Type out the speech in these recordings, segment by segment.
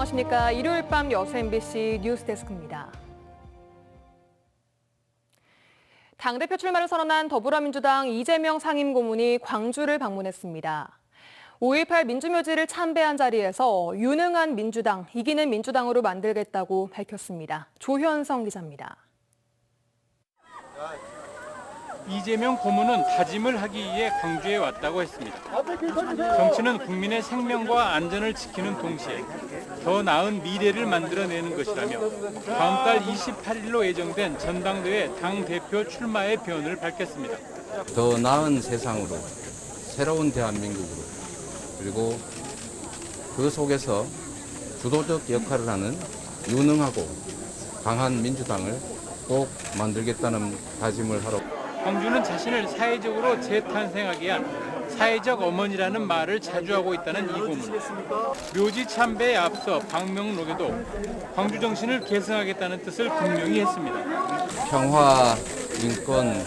안녕하십니까. 일요일 밤 여수 MBC 뉴스데스크입니다. 당대표 출마를 선언한 더불어민주당 이재명 상임고문이 광주를 방문했습니다. 5.18 민주묘지를 참배한 자리에서 유능한 민주당, 이기는 민주당으로 만들겠다고 밝혔습니다. 조현성 기자입니다. 이재명 고문은 다짐을 하기 위해 광주에 왔다고 했습니다. 정치는 국민의 생명과 안전을 지키는 동시에 더 나은 미래를 만들어내는 것이라며 다음 달 28일로 예정된 전당대회 당대표 출마의 변을 밝혔습니다. 더 나은 세상으로, 새로운 대한민국으로, 그리고 그 속에서 주도적 역할을 하는 유능하고 강한 민주당을 꼭 만들겠다는 다짐을 하러 광주는 자신을 사회적으로 재탄생하게 한 사회적 어머니라는 말을 자주 하고 있다는 이 고문. 묘지 참배에 앞서 방명록에도 광주 정신을 계승하겠다는 뜻을 분명히 했습니다. 평화, 인권,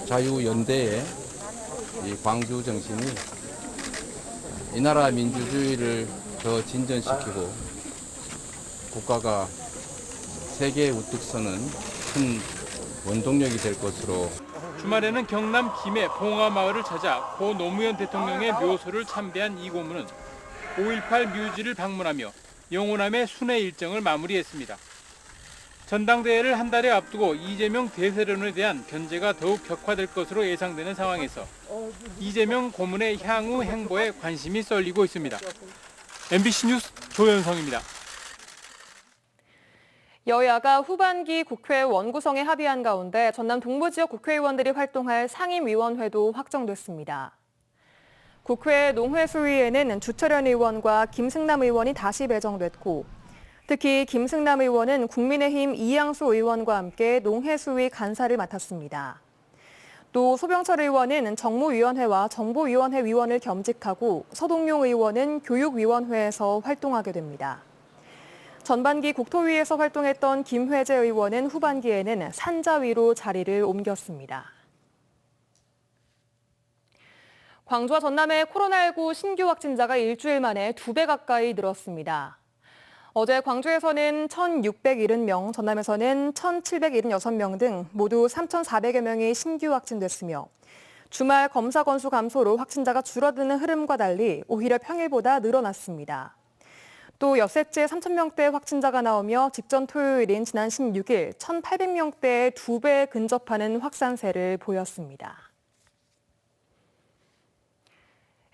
자유 연대의 이 광주 정신이 이 나라 민주주의를 더 진전시키고 국가가 세계에 우뚝 서는 큰 원동력이 될 것으로. 주말에는 경남 김해 봉화마을을 찾아 고 노무현 대통령의 묘소를 참배한 이 고문은 5.18 묘지를 방문하며 영호남의 순회 일정을 마무리했습니다. 전당대회를 한 달에 앞두고 이재명 대세론에 대한 견제가 더욱 격화될 것으로 예상되는 상황에서 이재명 고문의 향후 행보에 관심이 쏠리고 있습니다. MBC 뉴스 조현성입니다. 여야가 후반기 국회 원구성에 합의한 가운데 전남 동부지역 국회의원들이 활동할 상임위원회도 확정됐습니다. 국회 농회수위에는 주철현 의원과 김승남 의원이 다시 배정됐고, 특히 김승남 의원은 국민의힘 이양수 의원과 함께 농해수위 간사를 맡았습니다. 또 소병철 의원은 정무위원회와 정보위원회 위원을 겸직하고 서동용 의원은 교육위원회에서 활동하게 됩니다. 전반기 국토위에서 활동했던 김회재 의원은 후반기에는 산자위로 자리를 옮겼습니다. 광주와 전남의 코로나19 신규 확진자가 일주일 만에 2배 가까이 늘었습니다. 어제 광주에서는 1,670명, 전남에서는 1,776명 등 모두 3,400여 명이 신규 확진됐으며 주말 검사 건수 감소로 확진자가 줄어드는 흐름과 달리 오히려 평일보다 늘어났습니다. 또 엿새째 3,000명대 확진자가 나오며 직전 토요일인 지난 16일 1,800명대에 2배 근접하는 확산세를 보였습니다.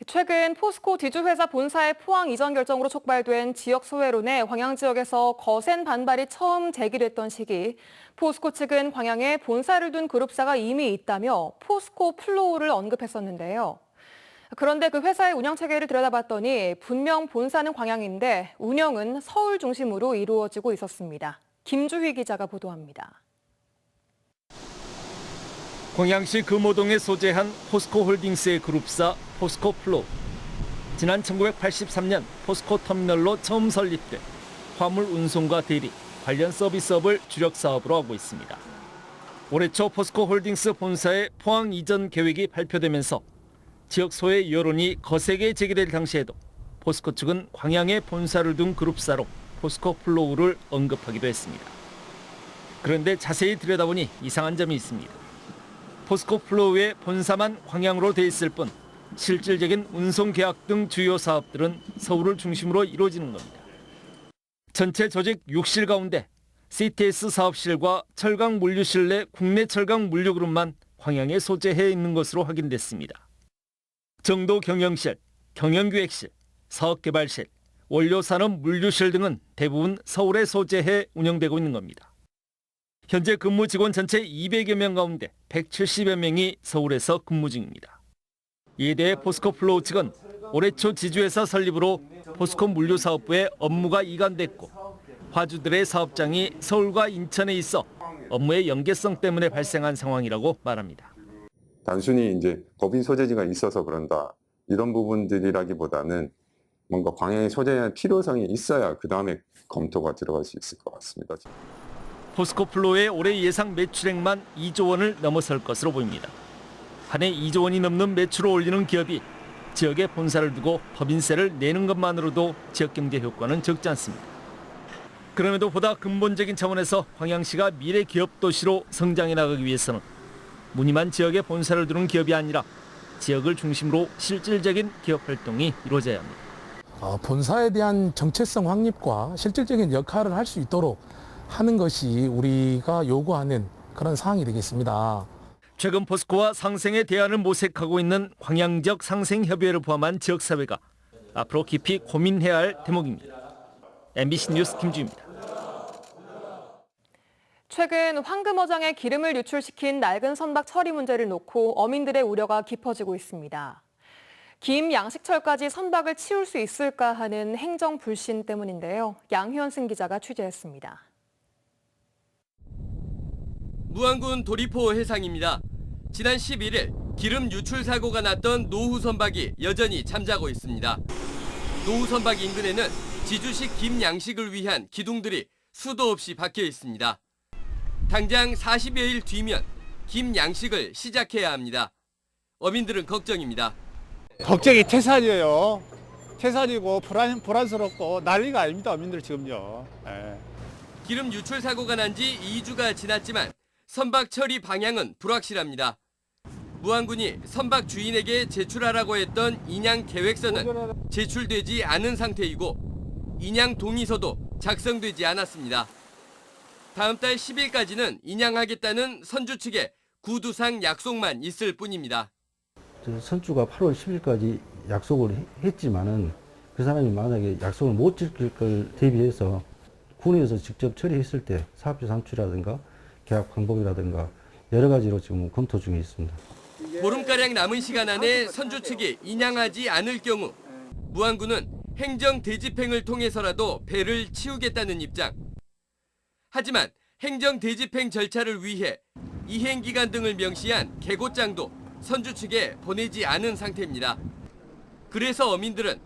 최근 포스코 디주회사 본사의 포항 이전 결정으로 촉발된 지역 소외론에 광양 지역에서 거센 반발이 처음 제기됐던 시기, 포스코 측은 광양에 본사를 둔 그룹사가 이미 있다며 포스코 플로우를 언급했었는데요. 그런데 그 회사의 운영 체계를 들여다봤더니 분명 본사는 광양인데 운영은 서울 중심으로 이루어지고 있었습니다. 김주희 기자가 보도합니다. 광양시 금호동에 소재한 포스코 홀딩스의 그룹사 포스코 플로우. 지난 1983년 포스코 터미널로 처음 설립돼 화물 운송과 대리, 관련 서비스업을 주력 사업으로 하고 있습니다. 올해 초 포스코 홀딩스 본사의 포항 이전 계획이 발표되면서 지역 소외 여론이 거세게 제기될 당시에도 포스코 측은 광양에 본사를 둔 그룹사로 포스코 플로우를 언급하기도 했습니다. 그런데 자세히 들여다보니 이상한 점이 있습니다. 포스코 플로우의 본사만 광양으로 돼 있을 뿐 실질적인 운송 계약 등 주요 사업들은 서울을 중심으로 이루어지는 겁니다. 전체 조직 6실 가운데 CTS 사업실과 철강 물류실 내 국내 철강 물류그룹만 광양에 소재해 있는 것으로 확인됐습니다. 정도 경영실, 경영기획실, 사업개발실, 원료산업 물류실 등은 대부분 서울에 소재해 운영되고 있는 겁니다. 현재 근무 직원 전체 200여 명 가운데 170여 명이 서울에서 근무 중입니다. 이에 대해 포스코 플로우 측은 올해 초 지주회사 설립으로 포스코 물류사업부에 업무가 이관됐고 화주들의 사업장이 서울과 인천에 있어 업무의 연계성 때문에 발생한 상황이라고 말합니다. 단순히 이제 법인 소재지가 있어서 그런다 이런 부분들이라기보다는 뭔가 광양에 소재할 필요성이 있어야 그 다음에 검토가 들어갈 수 있을 것 같습니다. 포스코 플로우의 올해 예상 매출액만 2조 원을 넘어설 것으로 보입니다. 한 해 2조 원이 넘는 매출을 올리는 기업이 지역에 본사를 두고 법인세를 내는 것만으로도 지역 경제 효과는 적지 않습니다. 그럼에도 보다 근본적인 차원에서 광양시가 미래 기업 도시로 성장해 나가기 위해서는 무늬만 지역에 본사를 두는 기업이 아니라 지역을 중심으로 실질적인 기업 활동이 이루어져야 합니다. 본사에 대한 정체성 확립과 실질적인 역할을 할 수 있도록 하는 것이 우리가 요구하는 그런 사항이 되겠습니다. 최근 포스코와 상생의 대안을 모색하고 있는 광양 지역 상생협의회를 포함한 지역사회가 앞으로 깊이 고민해야 할 대목입니다. MBC 뉴스 김주입니다. 최근 황금어장에 기름을 유출시킨 낡은 선박 처리 문제를 놓고 어민들의 우려가 깊어지고 있습니다. 김 양식철까지 선박을 치울 수 있을까 하는 행정 불신 때문인데요. 양현승 기자가 취재했습니다. 무안군 도리포 해상입니다. 지난 11일 기름 유출 사고가 났던 노후 선박이 여전히 잠자고 있습니다. 노후 선박 인근에는 지주식 김 양식을 위한 기둥들이 수도 없이 박혀 있습니다. 당장 40여일 뒤면 김 양식을 시작해야 합니다. 어민들은 걱정입니다. 걱정이 태산이에요. 태산이고 불안스럽고 난리가 아닙니다. 어민들 지금요. 예. 기름 유출 사고가 난 지 2주가 지났지만 선박 처리 방향은 불확실합니다. 무안군이 선박 주인에게 제출하라고 했던 인양 계획서는 제출되지 않은 상태이고 인양 동의서도 작성되지 않았습니다. 다음 달 10일까지는 인양하겠다는 선주 측의 구두상 약속만 있을 뿐입니다. 선주가 8월 10일까지 약속을 했지만은 그 사람이 만약에 약속을 못 지킬 걸 대비해서 군에서 직접 처리했을 때 사업주 산출이라든가 계약 방법이라든가 여러 가지로 지금 검토 중에 있습니다. 보름가량 남은 시간 안에 선주 측이 인양하지 않을 경우 무안군은 행정 대집행을 통해서라도 배를 치우겠다는 입장. 하지만 행정 대집행 절차를 위해 이행기간 등을 명시한 계고장도 선주 측에 보내지 않은 상태입니다. 그래서 어민들은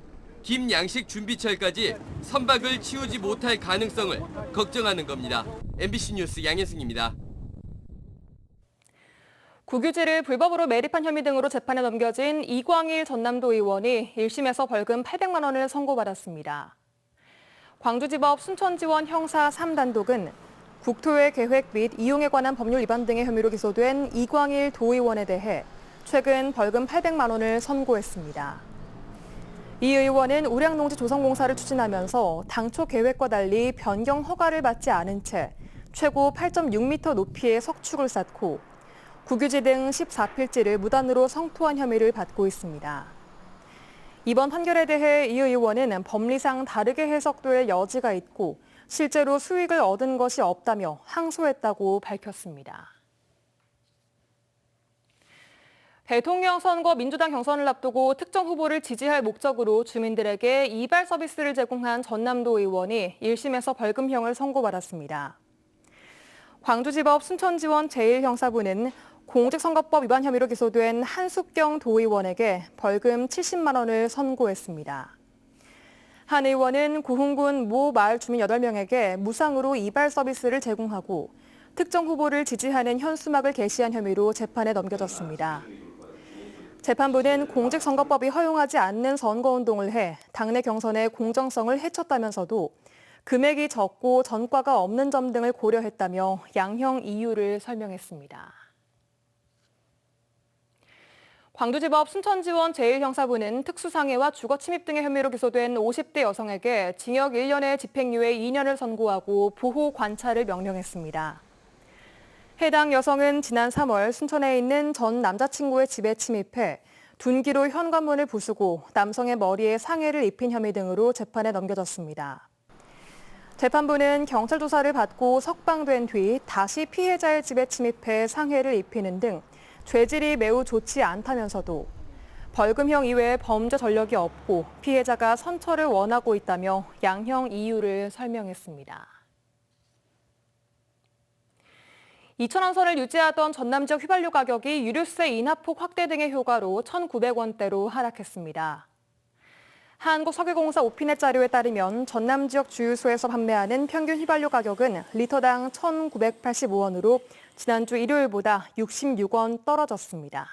김 양식 준비철까지 선박을 치우지 못할 가능성을 걱정하는 겁니다. MBC 뉴스 양현승입니다. 국유지를 불법으로 매립한 혐의 등으로 재판에 넘겨진 이광일 전남도 의원이 1심에서 벌금 800만 원을 선고받았습니다. 광주지법 순천지원 형사 3단독은 국토의 계획 및 이용에 관한 법률 위반 등의 혐의로 기소된 이광일 도의원에 대해 최근 벌금 800만 원을 선고했습니다. 이 의원은 우량농지 조성공사를 추진하면서 당초 계획과 달리 변경 허가를 받지 않은 채 최고 8.6m 높이의 석축을 쌓고 국유지 등 14필지를 무단으로 성토한 혐의를 받고 있습니다. 이번 판결에 대해 이 의원은 법리상 다르게 해석될 여지가 있고 실제로 수익을 얻은 것이 없다며 항소했다고 밝혔습니다. 대통령 선거 민주당 경선을 앞두고 특정 후보를 지지할 목적으로 주민들에게 이발 서비스를 제공한 전남도 의원이 1심에서 벌금형을 선고받았습니다. 광주지법 순천지원 제1형사부는 공직선거법 위반 혐의로 기소된 한숙경 도의원에게 벌금 70만 원을 선고했습니다. 한 의원은 고흥군 모 마을 주민 8명에게 무상으로 이발 서비스를 제공하고 특정 후보를 지지하는 현수막을 게시한 혐의로 재판에 넘겨졌습니다. 재판부는 공직선거법이 허용하지 않는 선거운동을 해 당내 경선의 공정성을 해쳤다면서도 금액이 적고 전과가 없는 점 등을 고려했다며 양형 이유를 설명했습니다. 광주지법 순천지원 제1형사부는 특수상해와 주거침입 등의 혐의로 기소된 50대 여성에게 징역 1년에 집행유예 2년을 선고하고 보호 관찰을 명령했습니다. 해당 여성은 지난 3월 순천에 있는 전 남자친구의 집에 침입해 둔기로 현관문을 부수고 남성의 머리에 상해를 입힌 혐의 등으로 재판에 넘겨졌습니다. 재판부는 경찰 조사를 받고 석방된 뒤 다시 피해자의 집에 침입해 상해를 입히는 등 죄질이 매우 좋지 않다면서도 벌금형 이외에 범죄 전력이 없고 피해자가 선처를 원하고 있다며 양형 이유를 설명했습니다. 2,000원선을 유지하던 전남 지역 휘발유 가격이 유류세 인하폭 확대 등의 효과로 1,900원대로 하락했습니다. 한국석유공사 오피넷 자료에 따르면 전남 지역 주유소에서 판매하는 평균 휘발유 가격은 리터당 1,985원으로 지난주 일요일보다 66원 떨어졌습니다.